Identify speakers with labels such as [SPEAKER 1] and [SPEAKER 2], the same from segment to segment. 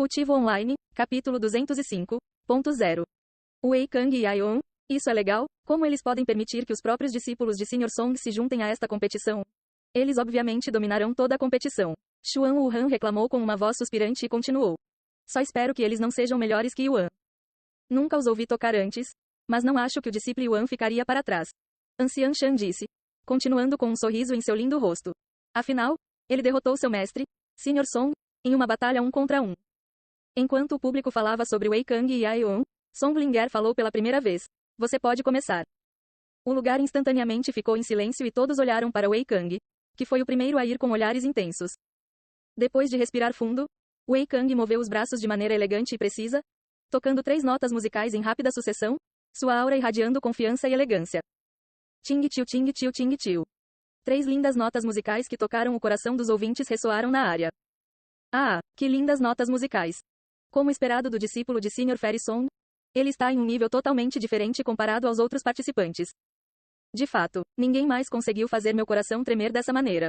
[SPEAKER 1] Cultivo Online, capítulo 205.0. Wei Kang e Aion, isso é legal? Como eles podem permitir que os próprios discípulos de Sr. Song se juntem a esta competição? Eles obviamente dominarão toda a competição. Xuan Wuhan reclamou com uma voz suspirante e continuou. Só espero que eles não sejam melhores que Yuan. Nunca os ouvi tocar antes, mas não acho que o discípulo Yuan ficaria para trás. Anciã Shan disse, continuando com um sorriso em seu lindo rosto. Afinal, ele derrotou seu mestre, Sr. Song, em uma batalha 1 contra 1. Enquanto o público falava sobre Wei Kang e Aion, Song Linger falou pela primeira vez. Você pode começar. O lugar instantaneamente ficou em silêncio e todos olharam para Wei Kang, que foi o primeiro a ir com olhares intensos. Depois de respirar fundo, Wei Kang moveu os braços de maneira elegante e precisa, tocando 3 notas musicais em rápida sucessão, sua aura irradiando confiança e elegância. Ting tiu ting tiu ting tiu. 3 lindas notas musicais que tocaram o coração dos ouvintes ressoaram na área. Ah, que lindas notas musicais! Como esperado do discípulo de Sr. Fairy Song, ele está em um nível totalmente diferente comparado aos outros participantes. De fato, ninguém mais conseguiu fazer meu coração tremer dessa maneira.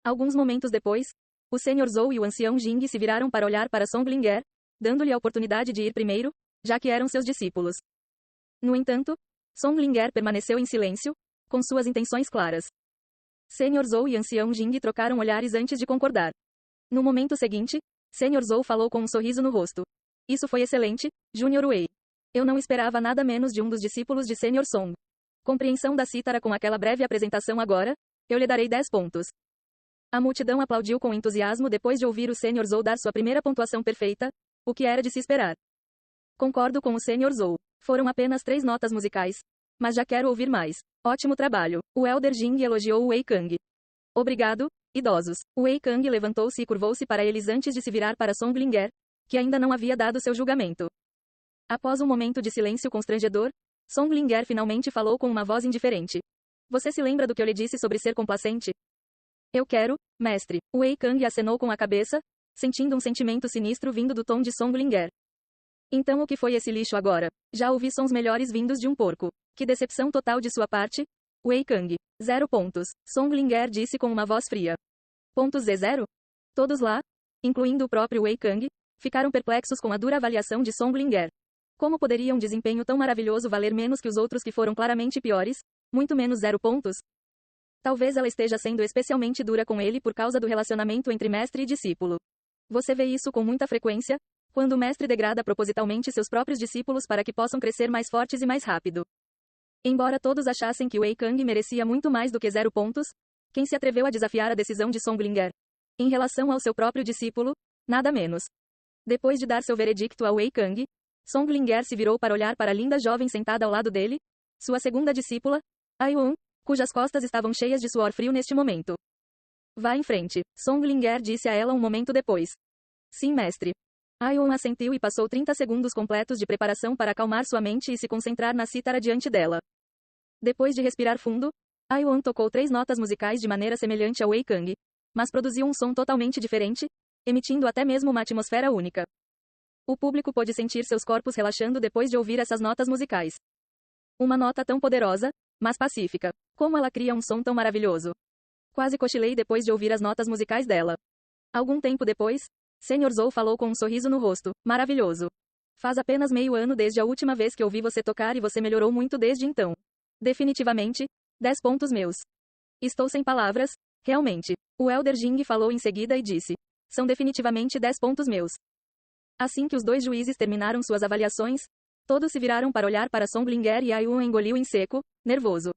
[SPEAKER 1] Alguns momentos depois, o Sr. Zhou e o ancião Jing se viraram para olhar para Song Linger, dando-lhe a oportunidade de ir primeiro, já que eram seus discípulos. No entanto, Song Linger permaneceu em silêncio, com suas intenções claras. Sr. Zhou e ancião Jing trocaram olhares antes de concordar. No momento seguinte, Sr. Zhou falou com um sorriso no rosto. Isso foi excelente, Jr. Wei. Eu não esperava nada menos de um dos discípulos de Sr. Song. Compreensão da cítara com aquela breve apresentação agora, eu lhe darei 10 pontos. A multidão aplaudiu com entusiasmo depois de ouvir o Sr. Zhou dar sua primeira pontuação perfeita, o que era de se esperar. Concordo com o Sr. Zhou. Foram apenas 3 notas musicais. Mas já quero ouvir mais. Ótimo trabalho. O Elder Jing elogiou o Wei Kang. Obrigado, idosos. O Wei Kang levantou-se e curvou-se para eles antes de se virar para Song Linger, que ainda não havia dado seu julgamento. Após um momento de silêncio constrangedor, Song Linger finalmente falou com uma voz indiferente. Você se lembra do que eu lhe disse sobre ser complacente? Eu quero, mestre. O Wei Kang acenou com a cabeça, sentindo um sentimento sinistro vindo do tom de Song Linger. Então o que foi esse lixo agora? Já ouvi sons melhores vindos de um porco. Que decepção total de sua parte. Wei Kang. 0 pontos. Song Linger disse com uma voz fria. Pontos Z0? Todos lá, incluindo o próprio Wei Kang, ficaram perplexos com a dura avaliação de Song Linger. Como poderia um desempenho tão maravilhoso valer menos que os outros que foram claramente piores? Muito menos 0 pontos? Talvez ela esteja sendo especialmente dura com ele por causa do relacionamento entre mestre e discípulo. Você vê isso com muita frequência, quando o mestre degrada propositalmente seus próprios discípulos para que possam crescer mais fortes e mais rápido. Embora todos achassem que Wei Kang merecia muito mais do que 0 pontos, quem se atreveu a desafiar a decisão de Song Linger? Em relação ao seu próprio discípulo, nada menos. Depois de dar seu veredicto a Wei Kang, Song Linger se virou para olhar para a linda jovem sentada ao lado dele, sua segunda discípula, Aion, cujas costas estavam cheias de suor frio neste momento. Vá em frente, Song Linger disse a ela um momento depois. Sim, mestre. Aion assentiu e passou 30 segundos completos de preparação para acalmar sua mente e se concentrar na cítara diante dela. Depois de respirar fundo, Aion tocou 3 notas musicais de maneira semelhante a Wei Kang, mas produziu um som totalmente diferente, emitindo até mesmo uma atmosfera única. O público pôde sentir seus corpos relaxando depois de ouvir essas notas musicais. Uma nota tão poderosa, mas pacífica. Como ela cria um som tão maravilhoso. Quase cochilei depois de ouvir as notas musicais dela. Algum tempo depois, Sr. Zhou falou com um sorriso no rosto. Maravilhoso. Faz apenas meio ano desde a última vez que ouvi você tocar e você melhorou muito desde então. Definitivamente, 10 pontos meus. Estou sem palavras, realmente. O Elder Jing falou em seguida e disse. São definitivamente 10 pontos meus. Assim que os 2 juízes terminaram suas avaliações, todos se viraram para olhar para Song Linger e Aion engoliu em seco, nervoso.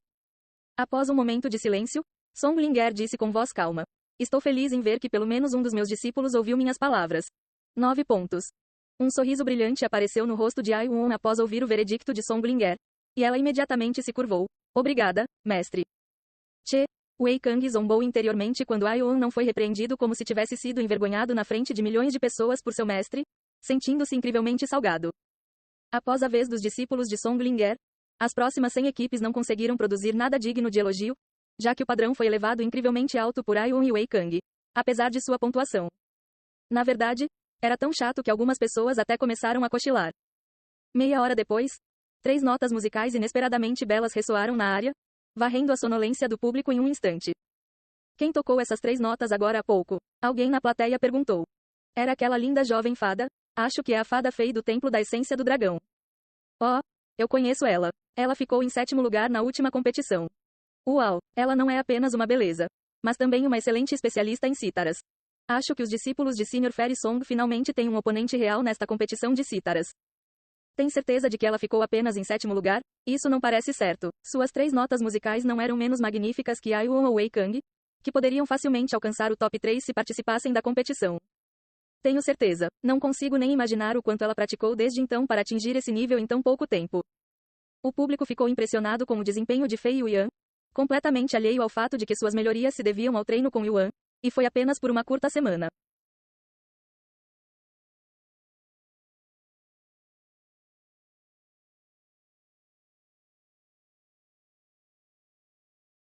[SPEAKER 1] Após um momento de silêncio, Song Linger disse com voz calma. Estou feliz em ver que pelo menos um dos meus discípulos ouviu minhas palavras. 9 pontos. Um sorriso brilhante apareceu no rosto de Aion após ouvir o veredicto de Song Linger. E ela imediatamente se curvou. Obrigada, mestre. Che, Wei Kang zombou interiormente quando Aion não foi repreendido como se tivesse sido envergonhado na frente de milhões de pessoas por seu mestre, sentindo-se incrivelmente salgado. Após a vez dos discípulos de Song Linger, as próximas 100 equipes não conseguiram produzir nada digno de elogio, já que o padrão foi elevado incrivelmente alto por Aion e Wei Kang, apesar de sua pontuação. Na verdade, era tão chato que algumas pessoas até começaram a cochilar. Meia hora depois, 3 notas musicais inesperadamente belas ressoaram na área, varrendo a sonolência do público em um instante. Quem tocou essas 3 notas agora há pouco? Alguém na plateia perguntou. Era aquela linda jovem fada, Acho que é a fada Fei do Templo da Essência do Dragão. Oh, eu conheço ela. Ela ficou em 7º lugar na última competição. Uau, ela não é apenas uma beleza, mas também uma excelente especialista em cítaras. Acho que os discípulos de Sr. Fairy Song finalmente têm um oponente real nesta competição de cítaras. Tem certeza de que ela ficou apenas em 7º lugar? Isso não parece certo. Suas 3 notas musicais não eram menos magníficas que Ai-Won ou Wei Kang, que poderiam facilmente alcançar o top 3 se participassem da competição. Tenho certeza. Não consigo nem imaginar o quanto ela praticou desde então para atingir esse nível em tão pouco tempo. O público ficou impressionado com o desempenho de Fei Yuan, completamente alheio ao fato de que suas melhorias se deviam ao treino com Yuan, e foi apenas por uma curta semana.